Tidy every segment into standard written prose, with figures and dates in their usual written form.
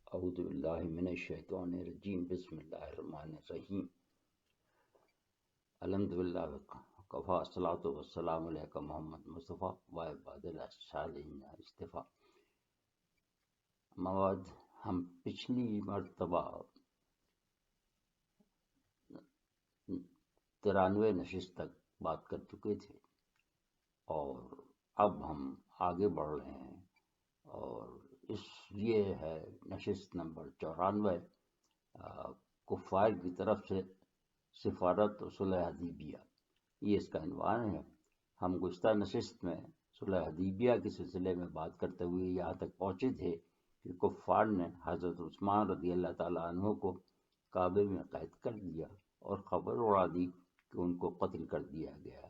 اعوذ باللہ من الشیطان الرجیم بسم اللہ الرحمن الرحیم الحمدللہ وکفی الصلاۃ والسلام علیک محمد مصطفیٰ و عباد الصالحین اصطفیٰ۔ مواد ہم پچھلی مرتبہ 93 نشست تک بات کر چکے تھے اور اب ہم آگے بڑھ رہے ہیں اور یہ ہے نشست نمبر 94، کفار کی طرف سے سفارت و صلح حدیبیہ، یہ اس کا عنوان ہے۔ ہم گزشتہ نشست میں صلح حدیبیہ کے سلسلے میں بات کرتے ہوئے یہاں تک پہنچے تھے کہ کفار نے حضرت عثمان رضی اللہ تعالیٰ عنہ کو کعبے میں قید کر دیا اور خبر اڑا دی کہ ان کو قتل کر دیا گیا۔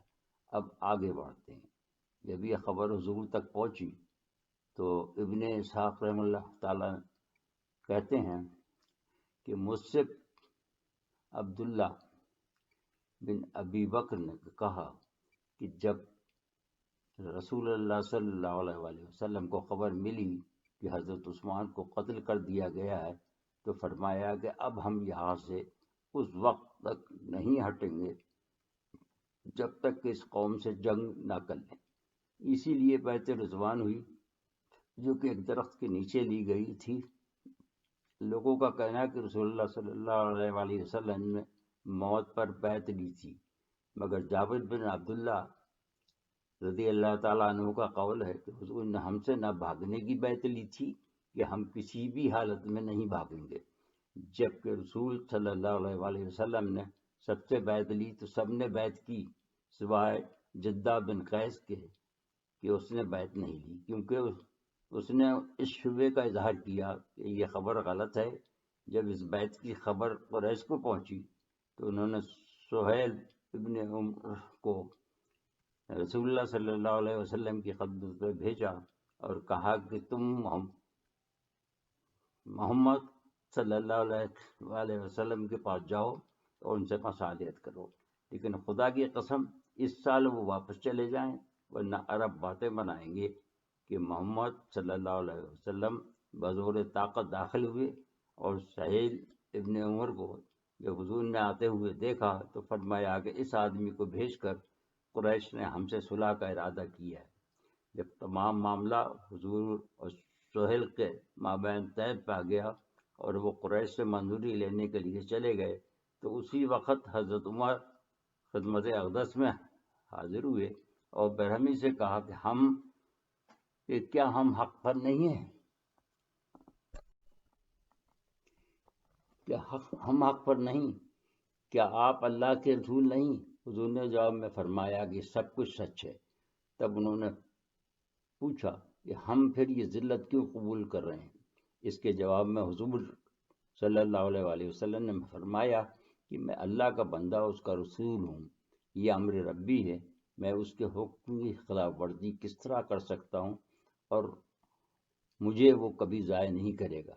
اب آگے بڑھتے ہیں۔ جب یہ خبر حضور تک پہنچی تو ابن اسحاق رحمہ اللہ تعالیٰ کہتے ہیں کہ مجھ سے عبداللہ بن ابی بکر نے کہا کہ جب رسول اللہ صلی اللہ علیہ وآلہ وسلم کو خبر ملی کہ حضرت عثمان کو قتل کر دیا گیا ہے تو فرمایا کہ اب ہم یہاں سے اس وقت تک نہیں ہٹیں گے جب تک کہ اس قوم سے جنگ نہ کر لیں۔ اسی لیے بیعت رضوان ہوئی جو کہ ایک درخت کے نیچے لی گئی تھی۔ لوگوں کا کہنا ہے کہ رسول اللہ صلی اللہ علیہ وآلہ وسلم نے موت پر بیعت لی تھی، مگر جابر بن عبداللہ رضی اللہ تعالیٰ عنہ کا قول ہے کہ حضور نے ہم سے نہ بھاگنے کی بیعت لی تھی کہ ہم کسی بھی حالت میں نہیں بھاگیں گے، جبکہ رسول صلی اللہ علیہ وآلہ وسلم نے سب سے بیعت لی تو سب نے بیعت کی سوائے جدہ بن قیس کے کہ اس نے بیعت نہیں لی، کیونکہ اس نے اس شبے کا اظہار کیا کہ یہ خبر غلط ہے۔ جب اس بیعت کی خبر قریش کو پہنچی تو انہوں نے سہیل ابن عمر کو رسول اللہ صلی اللہ علیہ وسلم کی خدمت میں بھیجا اور کہا کہ تم محمد صلی اللہ علیہ وآلہ وسلم کے پاس جاؤ اور ان سے مصالحت کرو، لیکن خدا کی قسم اس سال وہ واپس چلے جائیں ورنہ عرب باتیں بنائیں گے کہ محمد صلی اللہ علیہ وسلم بزور طاقت داخل ہوئے۔ اور سہیل ابن عمر کو جب حضور نے آتے ہوئے دیکھا تو فرمایا کہ اس آدمی کو بھیج کر قریش نے ہم سے صلح کا ارادہ کیا ہے۔ جب تمام معاملہ حضور اور سہیل کے مابین طے پا گیا اور وہ قریش سے منظوری لینے کے لیے چلے گئے تو اسی وقت حضرت عمر خدمت اقدس میں حاضر ہوئے اور برہمی سے کہا کہ کیا ہم حق پر نہیں ہیں؟ کیا ہم حق پر نہیں؟ کیا آپ اللہ کے رسول نہیں؟ حضور نے جواب میں فرمایا کہ سب کچھ سچ ہے۔ تب انہوں نے پوچھا کہ ہم پھر یہ ذلت کیوں قبول کر رہے ہیں؟ اس کے جواب میں حضور صلی اللہ علیہ وآلہ وسلم نے فرمایا کہ میں اللہ کا بندہ اس کا رسول ہوں، یہ امر ربی ہے، میں اس کے حکم کی خلاف ورزی کس طرح کر سکتا ہوں اور مجھے وہ کبھی ضائع نہیں کرے گا۔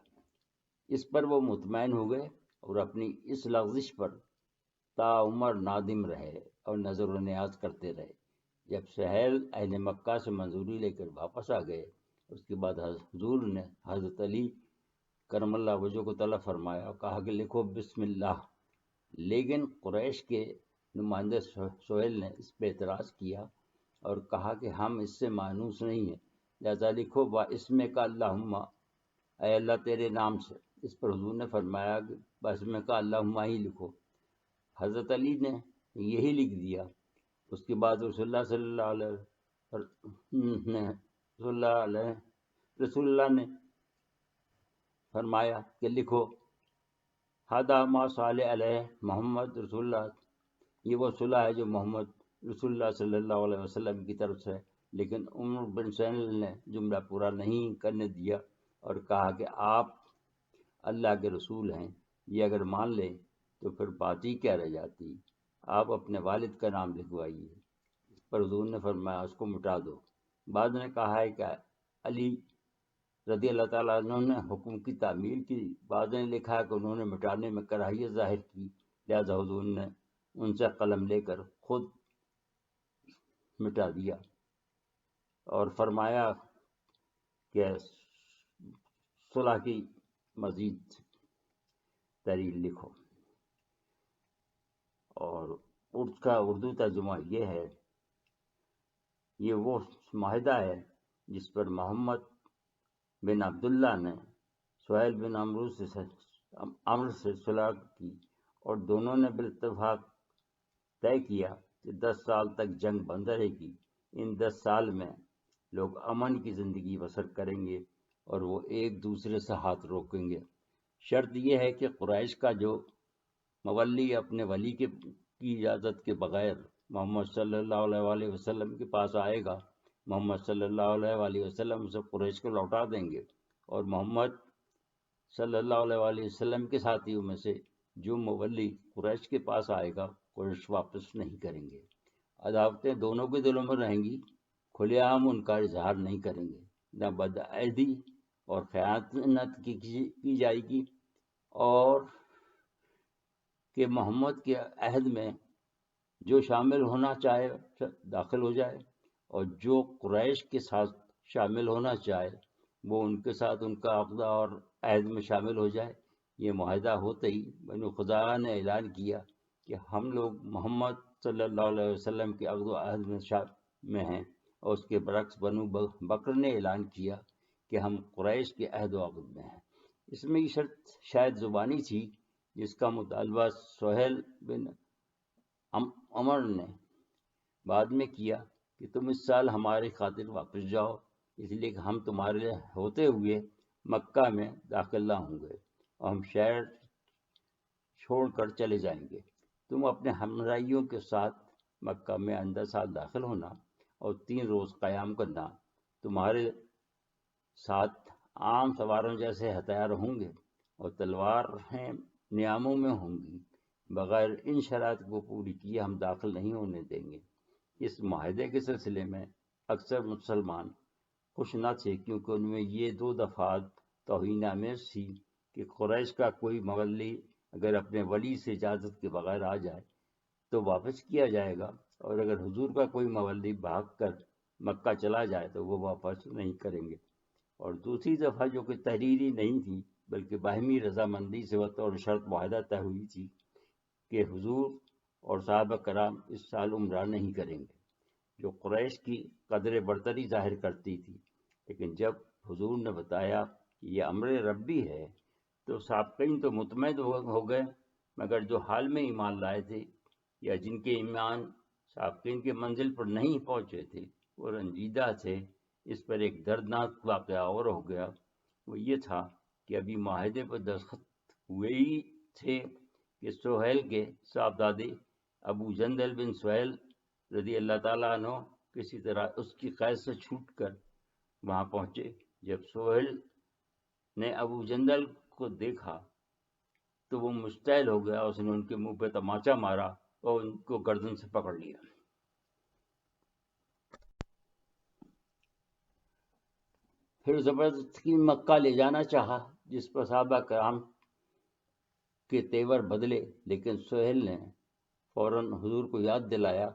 اس پر وہ مطمئن ہو گئے اور اپنی اس لغزش پر تا عمر نادم رہے اور نظر و نیاز کرتے رہے۔ جب سہیل اہل مکہ سے منظوری لے کر واپس آ گئے اس کے بعد حضور نے حضرت علی کرم اللہ وجہ کو طلب فرمایا اور کہا کہ لکھو بسم اللہ، لیکن قریش کے نمائندے سہیل نے اس پہ اعتراض کیا اور کہا کہ ہم اس سے مانوس نہیں ہیں، لہذا لکھو باسمک اللہم، اے اللہ تیرے نام سے۔ اس پر حضور نے فرمایا کہ باسمک اللہم ہی لکھو۔ حضرت علی نے یہی لکھ دیا۔ اس کے بعد رسول اللہ نے فرمایا کہ لکھو ہذا ما صالح علیہ محمد رسول اللہ، یہ وہ صلح ہے جو محمد رسول اللہ صلی اللہ علیہ وسلم کی طرف سے۔ لیکن عمر بن سہیل نے جملہ پورا نہیں کرنے دیا اور کہا کہ آپ اللہ کے رسول ہیں، یہ اگر مان لیں تو پھر بات ہی کیا رہ جاتی، آپ اپنے والد کا نام لکھوائیے۔ اس پر حضور نے فرمایا اس کو مٹا دو۔ بعد نے کہا ہے کہ علی رضی اللہ تعالیٰ عنہ نے حکم کی تعمیل کی، بعد نے لکھا ہے کہ انہوں نے مٹانے میں کراہیت ظاہر کی، لہذا حضور نے ان سے قلم لے کر خود مٹا دیا اور فرمایا کہ صلح کی مزید تحریر لکھو۔ اور اس کا اردو ترجمہ یہ ہے، یہ وہ معاہدہ ہے جس پر محمد بن عبداللہ نے سہیل بن عمرو سے صلح کی، اور دونوں نے بالاتفاق طے کیا کہ 10 سال تک جنگ بند رہے گی۔ ان 10 سال میں لوگ امن کی زندگی بسر کریں گے اور وہ ایک دوسرے سے ہاتھ روکیں گے۔ شرط یہ ہے کہ قریش کا جو مولی اپنے ولی کی اجازت کے بغیر محمد صلی اللہ علیہ وسلم کے پاس آئے گا، محمد صلی اللہ علیہ وسلم اسے قریش کو لوٹا دیں گے، اور محمد صلی اللہ علیہ وسلم کے ساتھیوں میں سے جو مولی قریش کے پاس آئے گا قریش واپس نہیں کریں گے۔ عداوتیں دونوں کے دلوں میں رہیں گی، کھلے عام ان کا اظہار نہیں کریں گے، نہ بدعہدی اور خیانت کی جائے گی، اور کہ محمد کے عہد میں جو شامل ہونا چاہے داخل ہو جائے، اور جو قریش کے ساتھ شامل ہونا چاہے وہ ان کے ساتھ ان کا عقدہ اور عہد میں شامل ہو جائے۔ یہ معاہدہ ہوتے ہی بنو خزاعہ نے اعلان کیا کہ ہم لوگ محمد صلی اللہ علیہ وسلم کے عقد و عہد میں ہیں، اور اس کے برعکس بنو بکر نے اعلان کیا کہ ہم قریش کے عہد و عقد میں ہیں۔ اس میں یہ شرط شاید زبانی تھی، جس کا مطالبہ سہیل بن عمر نے بعد میں کیا کہ تم اس سال ہماری خاطر واپس جاؤ، اس لیے کہ ہم تمہارے ہوتے ہوئے مکہ میں داخل نہ ہوں گے، اور ہم شہر چھوڑ کر چلے جائیں گے۔ تم اپنے ہمراہیوں کے ساتھ مکہ میں اندر سال داخل ہونا اور 3 روز قیام کرنا۔ تمہارے ساتھ عام سواروں جیسے ہتھیار ہوں گے، اور تلواریں نیاموں میں ہوں گی۔ بغیر ان شرائط کو پوری کیے ہم داخل نہیں ہونے دیں گے۔ اس معاہدے کے سلسلے میں اکثر مسلمان خوش نہ تھے، کیونکہ ان میں یہ 2 دفعات توہین آمیز تھی کہ قریش کا کوئی مولی اگر اپنے ولی سے اجازت کے بغیر آ جائے تو واپس کیا جائے گا، اور اگر حضور کا کوئی مولی بھاگ کر مکہ چلا جائے تو وہ واپس نہیں کریں گے۔ اور دوسری دفعہ جو کہ تحریری نہیں تھی بلکہ باہمی رضامندی سے بطور شرط معاہدہ طے ہوئی تھی کہ حضور اور صحابہ کرام اس سال عمرہ نہیں کریں گے، جو قریش کی قدر برتری ظاہر کرتی تھی۔ لیکن جب حضور نے بتایا کہ یہ امر ربی ہے تو سابقین تو مطمئن ہو گئے، مگر جو حال میں ایمان لائے تھے یا جن کے ایمان سابقین کے منزل پر نہیں پہنچے تھے وہ رنجیدہ تھے۔ اس پر ایک دردناک واقعہ اور ہو گیا، وہ یہ تھا کہ ابھی معاہدے پر دستخط ہوئے ہی تھے کہ سہیل کے صاحبزادے ابو جندل بن سہیل رضی اللہ تعالیٰ عنہ کسی طرح اس کی قید سے چھوٹ کر وہاں پہنچے۔ جب سہیل نے ابو جندل کو دیکھا تو وہ مشتعل ہو گیا، اس نے ان کے منہ پہ تماچا مارا اور ان کو گردن سے پکڑ لیا۔ پھر زبردستی مکہ لے جانا چاہا، جس پر صحابہ کرام کے تیور بدلے، لیکن سہیل نے فوراً حضور کو یاد دلایا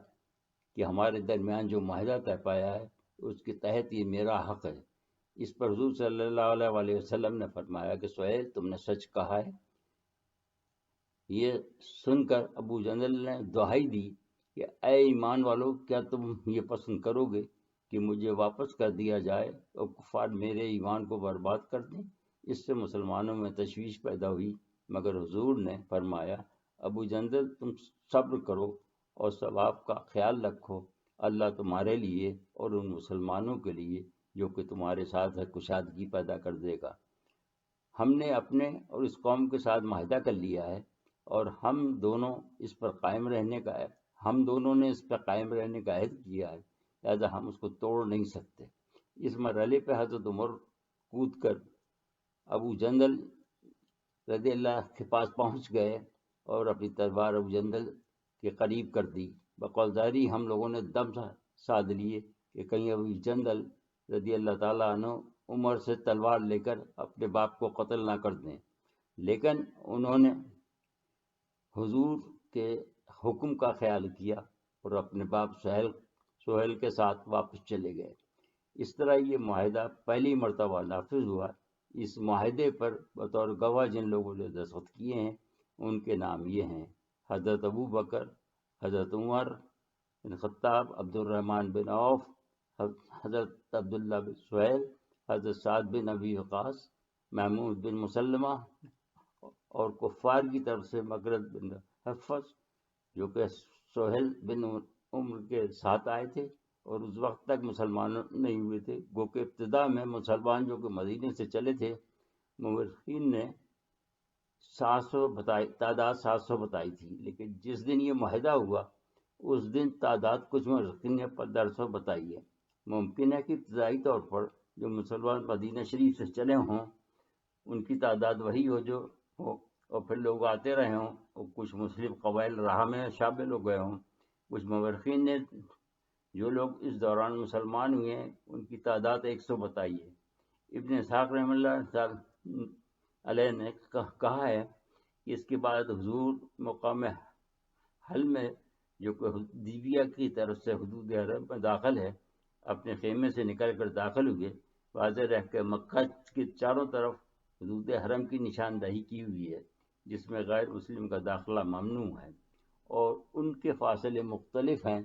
کہ ہمارے درمیان جو معاہدہ طے پایا ہے اس کے تحت یہ میرا حق ہے۔ اس پر حضور صلی اللہ علیہ وسلم نے فرمایا کہ سہیل تم نے سچ کہا ہے۔ یہ سن کر ابو جندل نے دہائی دی کہ اے ایمان والو، کیا تم یہ پسند کرو گے کہ مجھے واپس کر دیا جائے اور کفار میرے ایمان کو برباد کر دیں؟ اس سے مسلمانوں میں تشویش پیدا ہوئی، مگر حضور نے فرمایا ابو جندل تم صبر کرو اور ثواب کا خیال رکھو، اللہ تمہارے لیے اور ان مسلمانوں کے لیے جو کہ تمہارے ساتھ ہے کشادگی پیدا کر دے گا۔ ہم نے اپنے اور اس قوم کے ساتھ معاہدہ کر لیا ہے، اور ہم دونوں نے اس پر قائم رہنے کا عہد کیا ہے، لہذا ہم اس کو توڑ نہیں سکتے۔ اس مرحلے پہ حضرت عمر کود کر ابو جندل رضی اللہ کے پاس پہنچ گئے اور اپنی تلوار ابو جندل کے قریب کر دی۔ بقول ظاہری ہم لوگوں نے دم سادھ لیے کہ کہیں ابو جندل رضی اللہ تعالیٰ عنہ عمر سے تلوار لے کر اپنے باپ کو قتل نہ کر دیں، لیکن انہوں نے حضور کے حکم کا خیال کیا اور اپنے باپ سہیل کے ساتھ واپس چلے گئے۔ اس طرح یہ معاہدہ پہلی مرتبہ نافذ ہوا۔ اس معاہدے پر بطور گواہ جن لوگوں نے دستخط کیے ہیں ان کے نام یہ ہیں: حضرت ابو بکر، حضرت عمر بن خطاب، عبد الرحمن بن عوف، حضرت عبداللہ بن سہیل، حضرت سعد بن ابی وقاص، محمود بن مسلمہ، اور کفار کی طرف سے مقرد بن حفص جو کہ سہیل بن عمر کے ساتھ آئے تھے اور اس وقت تک مسلمان نہیں ہوئے تھے، گو کہ ابتدا میں مسلمان جو کہ مدینے سے چلے تھے، مورخین نے تعداد 700 بتائی تھی، لیکن جس دن یہ معاہدہ ہوا اس دن تعداد کچھ مورخین نے 1500 بتائی ہے۔ ممکن ہے کہ ابتدائی طور پر جو مسلمان مدینہ شریف سے چلے ہوں ان کی تعداد وہی ہو جو ہو، اور پھر لوگ آتے رہے ہوں، اور کچھ مسلم قبائل راہ میں شامل ہو گئے ہوں۔ کچھ مورخین نے جو لوگ اس دوران مسلمان ہوئے ہیں ان کی تعداد 100 بتائی ہے۔ ابن اسحاق رحمہ اللہ علیہ نے کہا ہے کہ اس کے بعد حضور مقام حل میں جو کہ حدیبیہ کی طرف سے حدود حرم میں داخل ہے، اپنے خیمے سے نکل کر داخل ہوئے، واضح رہ کہ مکہ کے چاروں طرف حدود حرم کی نشاندہی کی ہوئی ہے جس میں غیر مسلم کا داخلہ ممنوع ہے، اور ان کے فاصلے مختلف ہیں۔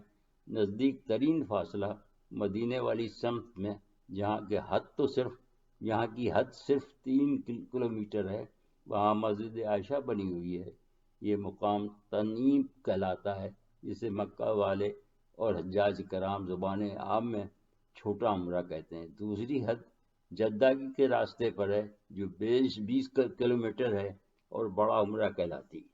نزدیک ترین فاصلہ مدینے والی سمت میں جہاں کی حد صرف 3 کلومیٹر ہے، وہاں مسجد عائشہ بنی ہوئی ہے۔ یہ مقام تنعیم کہلاتا ہے، جسے مکہ والے اور حجاج کرام زبان عام میں چھوٹا عمرہ کہتے ہیں۔ دوسری حد جدہ کے راستے پر ہے جو 20 کلومیٹر ہے اور بڑا عمرہ کہلاتی ہے۔